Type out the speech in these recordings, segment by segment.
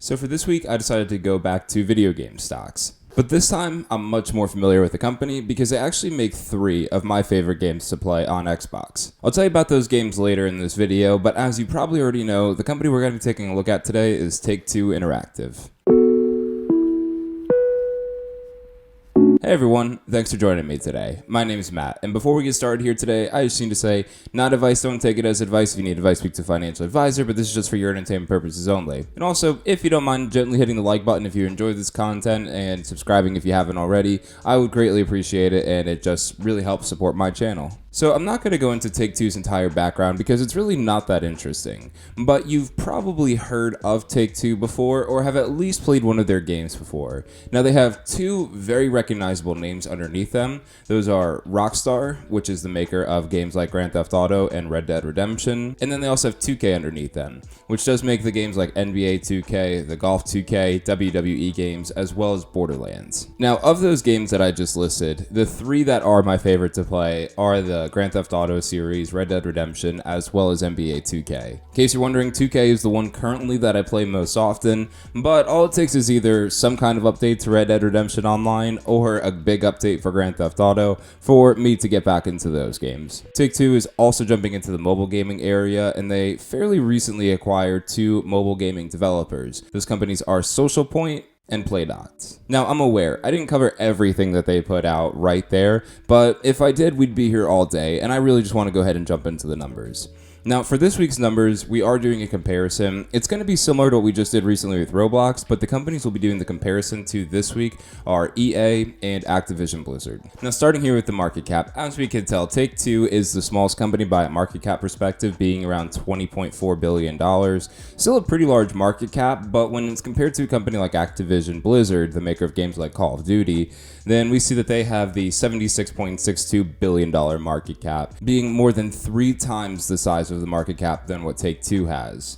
So for this week, I decided to go back to video game stocks. But this time, I'm much more familiar with the company because they actually make 3 of my favorite games to play on Xbox. I'll tell you about those games later in this video, but as you probably already know, the company we're going to be taking a look at today is Take-Two Interactive. Hey everyone, thanks for joining me today. My name is Matt, and before we get started here today, I just need to say, not advice, don't take it as advice. If you need advice, speak to a financial advisor, but this is just for your entertainment purposes only. And also, if you don't mind gently hitting the like button if you enjoy this content, and subscribing if you haven't already, I would greatly appreciate it, and it just really helps support my channel. So I'm not going to go into Take-Two's entire background because it's really not that interesting, but you've probably heard of Take-Two before or have at least played one of their games before. Now they have 2 very recognizable names underneath them. Those are Rockstar, which is the maker of games like Grand Theft Auto and Red Dead Redemption, and then they also have 2K underneath them, which does make the games like NBA 2K, the Golf 2K, WWE games, as well as Borderlands. Now of those games that I just listed, the 3 that are my favorite to play are the Grand Theft Auto series, Red Dead Redemption, as well as NBA 2K. In case you're wondering, 2K is the one currently that I play most often, but all it takes is either some kind of update to Red Dead Redemption Online or a big update for Grand Theft Auto for me to get back into those games. Take-Two is also jumping into the mobile gaming area, and they fairly recently acquired 2 mobile gaming developers. Those companies are Social Point and Playdots. Now, I'm aware I didn't cover everything that they put out right there, but if I did, we'd be here all day, and I really just want to go ahead and jump into the numbers. Now, for this week's numbers, we are doing a comparison. It's going to be similar to what we just did recently with Roblox, but the companies we'll be doing the comparison to this week are EA and Activision Blizzard. Now, starting here with the market cap, as we can tell, Take-Two is the smallest company by a market cap perspective, being around $20.4 billion. Still a pretty large market cap, but when it's compared to a company like Activision Blizzard, the maker of games like Call of Duty, then we see that they have the $76.62 billion market cap, being more than 3 times the size of the market cap than what Take-Two has.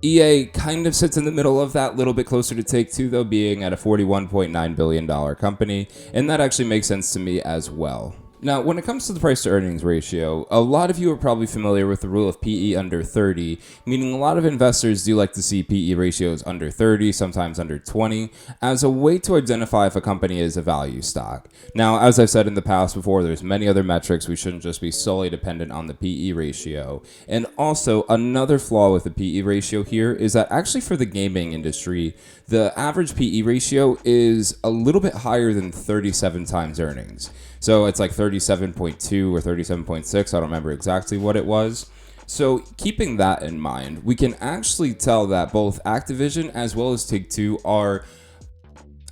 EA kind of sits in the middle of that, little bit closer to Take-Two though, being at a $41.9 billion company, and that actually makes sense to me as well. Now, when it comes to the price to earnings ratio, a lot of you are probably familiar with the rule of PE under 30, meaning a lot of investors do like to see PE ratios under 30, sometimes under 20, as a way to identify if a company is a value stock. Now, as I've said in the past before, there's many other metrics. We shouldn't just be solely dependent on the PE ratio. And also, another flaw with the PE ratio here is that actually for the gaming industry, the average PE ratio is a little bit higher than 37 times earnings. So it's like 37.2 or 37.6. I don't remember exactly what it was. So keeping that in mind, we can actually tell that both Activision as well as Take-Two are,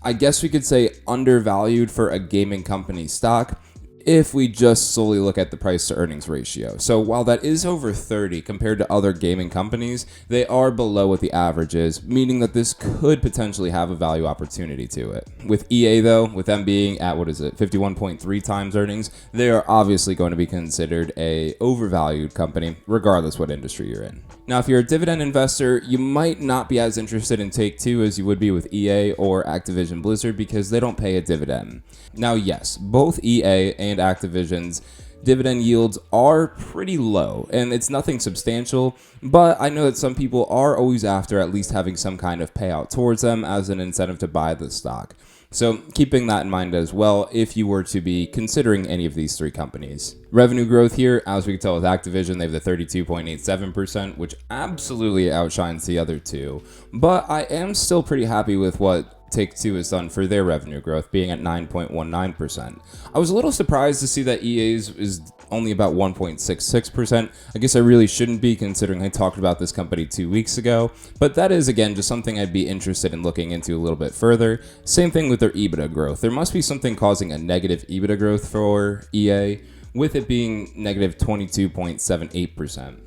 I guess we could say, undervalued for a gaming company stock if we just solely look at the price to earnings ratio. So while that is over 30 compared to other gaming companies, they are below what the average is, meaning that this could potentially have a value opportunity to it. With EA though, with them being at, 51.3 times earnings, they are obviously going to be considered a overvalued company, regardless what industry you're in. Now, if you're a dividend investor, you might not be as interested in Take-Two as you would be with EA or Activision Blizzard because they don't pay a dividend. Now, yes, both EA and Activision's dividend yields are pretty low, and it's nothing substantial, but I know that some people are always after at least having some kind of payout towards them as an incentive to buy the stock. So keeping that in mind as well if you were to be considering any of these 3 companies. Revenue growth here, as we can tell with Activision, they have the 32.87%, which absolutely outshines the other 2. But I am still pretty happy with what Take-Two has done for their revenue growth, being at 9.19%. I was a little surprised to see that EA's is only about 1.66%. I guess I really shouldn't be, considering I talked about this company 2 weeks ago, but that is, again, just something I'd be interested in looking into a little bit further. Same thing with their EBITDA growth. There must be something causing a negative EBITDA growth for EA, with it being negative 22.78%.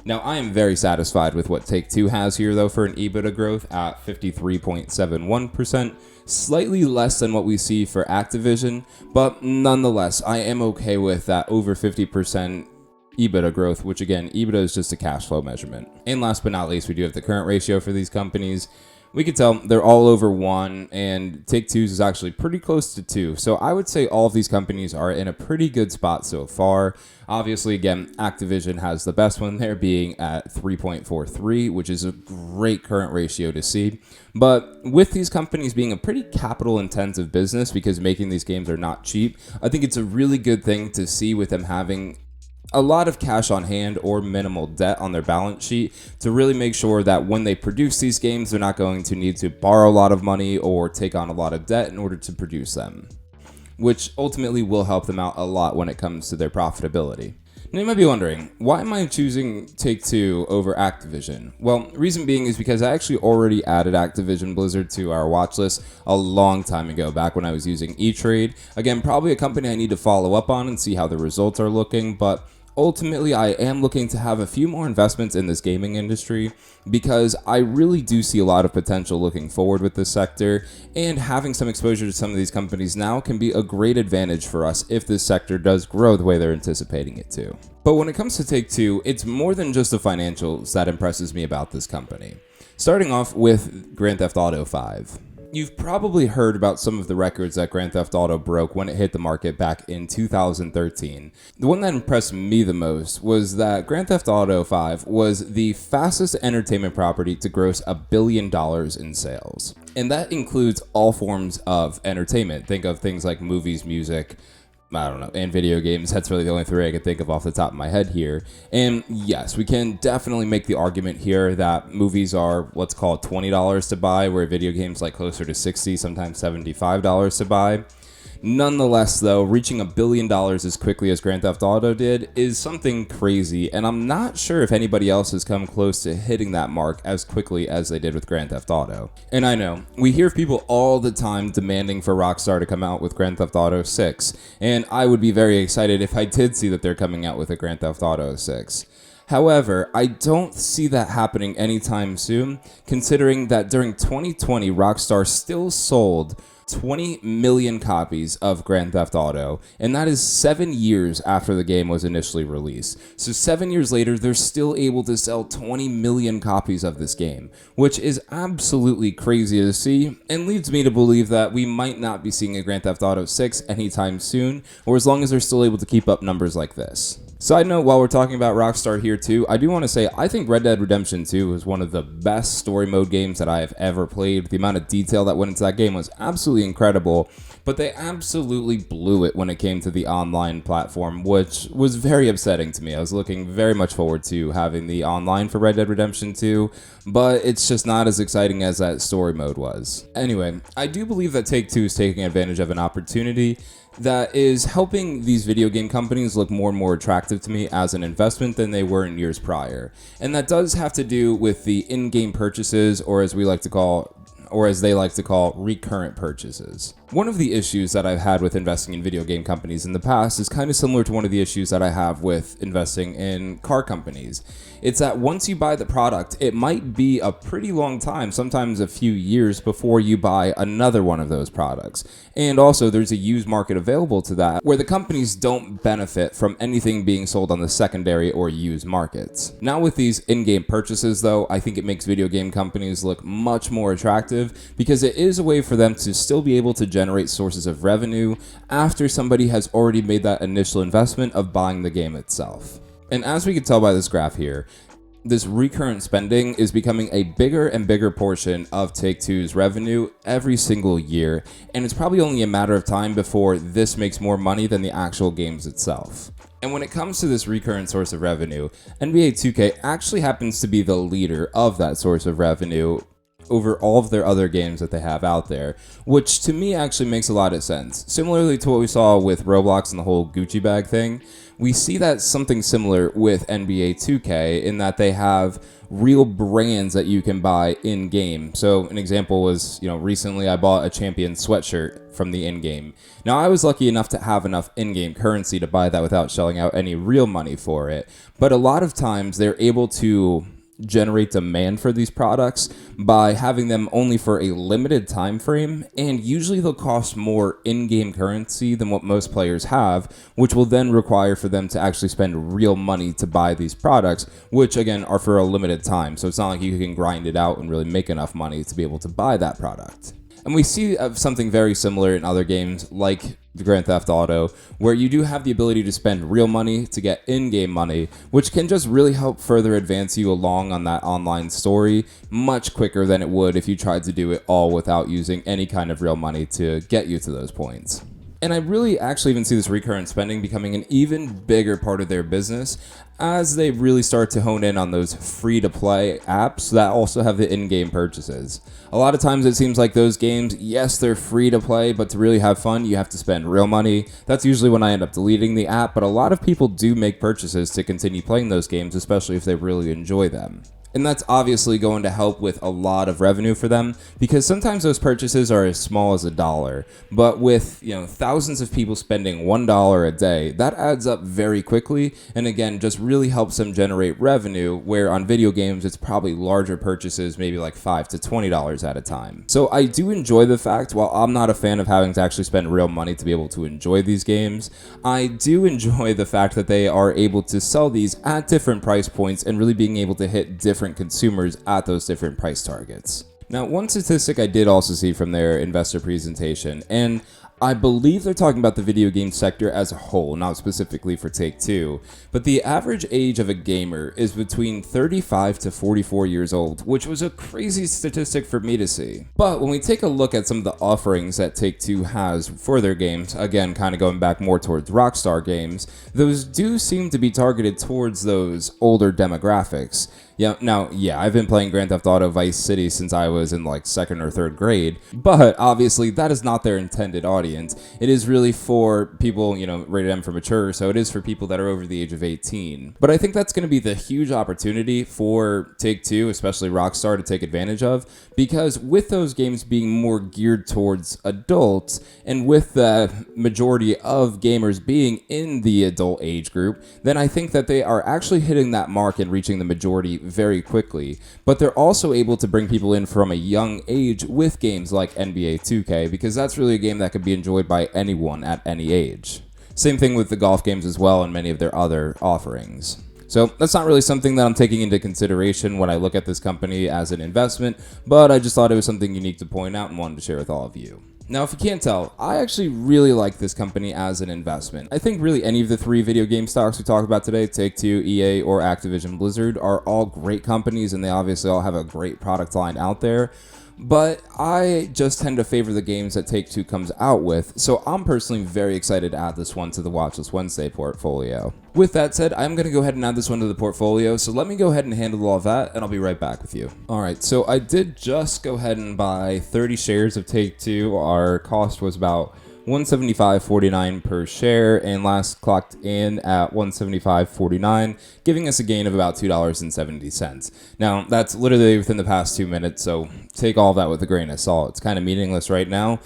Now, I am very satisfied with what Take-Two has here, though, for an EBITDA growth at 53.71%, slightly less than what we see for Activision, but nonetheless, I am okay with that over 50% EBITDA growth, which again, EBITDA is just a cash flow measurement. And last but not least, we do have the current ratio for these companies, We could tell they're all over 1, and Take-Two's is actually pretty close to 2. So I would say all of these companies are in a pretty good spot so far. Obviously, again, Activision has the best one there, being at 3.43, which is a great current ratio to see. But with these companies being a pretty capital-intensive business, because making these games are not cheap, I think it's a really good thing to see with them having a lot of cash on hand or minimal debt on their balance sheet to really make sure that when they produce these games, they're not going to need to borrow a lot of money or take on a lot of debt in order to produce them, which ultimately will help them out a lot when it comes to their profitability. Now you might be wondering, why am I choosing Take-Two over Activision? Well, reason being is because I actually already added Activision Blizzard to our watch list a long time ago, back when I was using E-Trade. Again, probably a company I need to follow up on and see how the results are looking, but ultimately, I am looking to have a few more investments in this gaming industry because I really do see a lot of potential looking forward with this sector, and having some exposure to some of these companies now can be a great advantage for us if this sector does grow the way they're anticipating it to. But when it comes to Take-Two, it's more than just the financials that impresses me about this company. Starting off with Grand Theft Auto 5. You've probably heard about some of the records that Grand Theft Auto broke when it hit the market back in 2013. The one that impressed me the most was that Grand Theft Auto 5 was the fastest entertainment property to gross $1 billion in sales. And that includes all forms of entertainment. Think of things like movies, music, I don't know, and video games. That's really the only three I can think of off the top of my head here. And yes, we can definitely make the argument here that movies are, let's call it $20 to buy, where video games like closer to $60, sometimes $75 to buy. Nonetheless, though, reaching $1 billion as quickly as Grand Theft Auto did is something crazy, and I'm not sure if anybody else has come close to hitting that mark as quickly as they did with Grand Theft Auto. And I know, we hear people all the time demanding for Rockstar to come out with Grand Theft Auto 6, and I would be very excited if I did see that they're coming out with a Grand Theft Auto 6. However, I don't see that happening anytime soon, considering that during 2020, Rockstar still sold 20 million copies of Grand Theft Auto, and that is 7 years after the game was initially released. So 7 years later, they're still able to sell 20 million copies of this game, which is absolutely crazy to see, and leads me to believe that we might not be seeing a Grand Theft Auto 6 anytime soon, or as long as they're still able to keep up numbers like this. Side note, while we're talking about Rockstar here too, I do want to say I think Red Dead Redemption 2 is one of the best story mode games that I have ever played. The amount of detail that went into that game was absolutely incredible, but they absolutely blew it when it came to the online platform, which was very upsetting to me. I was looking very much forward to having the online for Red Dead Redemption 2, but it's just not as exciting as that story mode was. Anyway, I do believe that Take-Two is taking advantage of an opportunity that is helping these video game companies look more and more attractive to me as an investment than they were in years prior. And that does have to do with the in-game purchases, or as they like to call recurrent purchases. One of the issues that I've had with investing in video game companies in the past is kind of similar to one of the issues that I have with investing in car companies. It's that once you buy the product, it might be a pretty long time, sometimes a few years, before you buy another one of those products. And also, there's a used market available to that, where the companies don't benefit from anything being sold on the secondary or used markets. Now with these in-game purchases, though, I think it makes video game companies look much more attractive, because it is a way for them to still be able to generate sources of revenue after somebody has already made that initial investment of buying the game itself. And as we can tell by this graph here, this recurrent spending is becoming a bigger and bigger portion of Take-Two's revenue every single year, and it's probably only a matter of time before this makes more money than the actual games itself. And when it comes to this recurrent source of revenue, NBA 2K actually happens to be the leader of that source of revenue over all of their other games that they have out there, which to me actually makes a lot of sense. Similarly to what we saw with Roblox and the whole Gucci bag thing, we see that something similar with NBA 2K in that they have real brands that you can buy in-game. So an example was, recently I bought a Champion sweatshirt from the in-game. Now I was lucky enough to have enough in-game currency to buy that without shelling out any real money for it, but a lot of times they're able to generate demand for these products by having them only for a limited time frame, and usually they'll cost more in-game currency than what most players have, which will then require for them to actually spend real money to buy these products, which again are for a limited time. So it's not like you can grind it out and really make enough money to be able to buy that product. And we see something very similar in other games like Grand Theft Auto, where you do have the ability to spend real money to get in-game money, which can just really help further advance you along on that online story much quicker than it would if you tried to do it all without using any kind of real money to get you to those points. And I really actually even see this recurrent spending becoming an even bigger part of their business as they really start to hone in on those free-to-play apps that also have the in-game purchases. A lot of times it seems like those games, yes, they're free to play, but to really have fun, you have to spend real money. That's usually when I end up deleting the app, but a lot of people do make purchases to continue playing those games, especially if they really enjoy them. And that's obviously going to help with a lot of revenue for them, because sometimes those purchases are as small as $1. But with, thousands of people spending $1 a day, that adds up very quickly, and again, just really helps them generate revenue, where on video games, it's probably larger purchases, maybe like $5 to $20 at a time. So I do enjoy the fact, while I'm not a fan of having to actually spend real money to be able to enjoy these games, I do enjoy the fact that they are able to sell these at different price points and really being able to hit different consumers at those different price targets. Now, one statistic I did also see from their investor presentation, and I believe they're talking about the video game sector as a whole, not specifically for Take-Two, but the average age of a gamer is between 35 to 44 years old, which was a crazy statistic for me to see. But when we take a look at some of the offerings that Take-Two has for their games, again, kind of going back more towards Rockstar games, those do seem to be targeted towards those older demographics. I've been playing Grand Theft Auto Vice City since I was in like 2nd or 3rd grade, but obviously that is not their intended audience. It is really for people, rated M for mature, so it is for people that are over the age of 18. But I think that's going to be the huge opportunity for Take-Two, especially Rockstar, to take advantage of, because with those games being more geared towards adults, and with the majority of gamers being in the adult age group, then I think that they are actually hitting that mark and reaching the majority very quickly. But they're also able to bring people in from a young age with games like NBA 2K, because that's really a game that could be enjoyed by anyone at any age. Same thing with the golf games as well and many of their other offerings. So that's not really something that I'm taking into consideration when I look at this company as an investment, but I just thought it was something unique to point out and wanted to share with all of you. Now, if you can't tell, I actually really like this company as an investment. I think really any of the 3 video game stocks we talked about today, Take-Two, EA, or Activision Blizzard, are all great companies, and they obviously all have a great product line out there. But I just tend to favor the games that Take-Two comes out with, so I'm personally very excited to add this one to the Watchlist Wednesday portfolio. With that said, I'm going to go ahead and add this one to the portfolio, so let me go ahead and handle all of that, and I'll be right back with you. Alright, so I did just go ahead and buy 30 shares of Take-Two. Our cost was about $175.49 per share, and last clocked in at $175.49, giving us a gain of about $2.70. Now, that's literally within the past 2 minutes, so take all that with a grain of salt. It's kind of meaningless right now.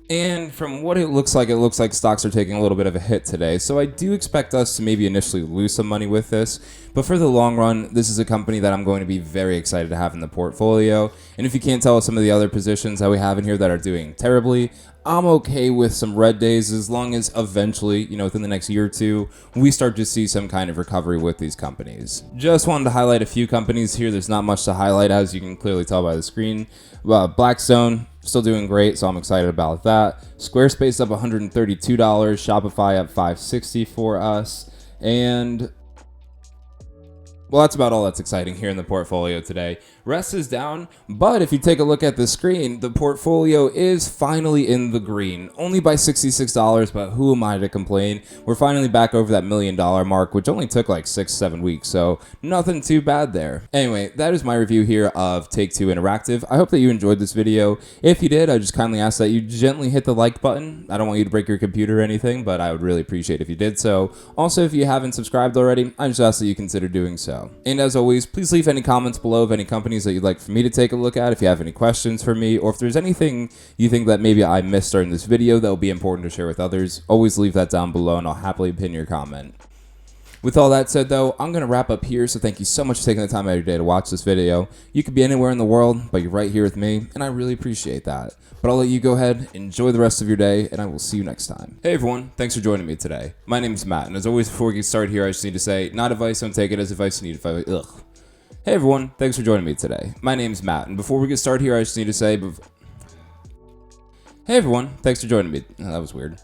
And from what it looks like stocks are taking a little bit of a hit today. So I do expect us to maybe initially lose some money with this. But for the long run, this is a company that I'm going to be very excited to have in the portfolio. And if you can't tell some of the other positions that we have in here that are doing terribly, I'm okay with some red days as long as eventually, within the next year or two, we start to see some kind of recovery with these companies. Just wanted to highlight a few companies here. There's not much to highlight, as you can clearly tell by the screen. Blackstone, still doing great, so I'm excited about that. Squarespace up $132, Shopify up $560 for us, and well, that's about all that's exciting here in the portfolio today. Rest is down, but if you take a look at the screen, the portfolio is finally in the green, only by $66, but who am I to complain? We're finally back over that $1 million mark, which only took like 6-7 weeks, so nothing too bad there. Anyway, that is my review here of Take-Two Interactive. I hope that you enjoyed this video. If you did, I just kindly ask that you gently hit the like button. I don't want you to break your computer or anything, but I would really appreciate if you did so. Also, if you haven't subscribed already, I just ask that you consider doing so. And as always, please leave any comments below of any companies that you'd like for me to take a look at, if you have any questions for me, or if there's anything you think that maybe I missed during this video that will be important to share with others. Always leave that down below and I'll happily pin your comment. With all that said, though, I'm going to wrap up here, so thank you so much for taking the time out of your day to watch this video. You could be anywhere in the world, but you're right here with me, and I really appreciate that. But I'll let you go ahead, enjoy the rest of your day, and I will see you next time. Hey everyone, thanks for joining me today. My name is Matt, and as always, before we get started here, I just need to say, not advice, don't take it as advice, you need advice. Ugh. Hey everyone, thanks for joining me today. My name is Matt, and before we get started here, I just need to say, hey everyone, thanks for joining me. Oh, that was weird.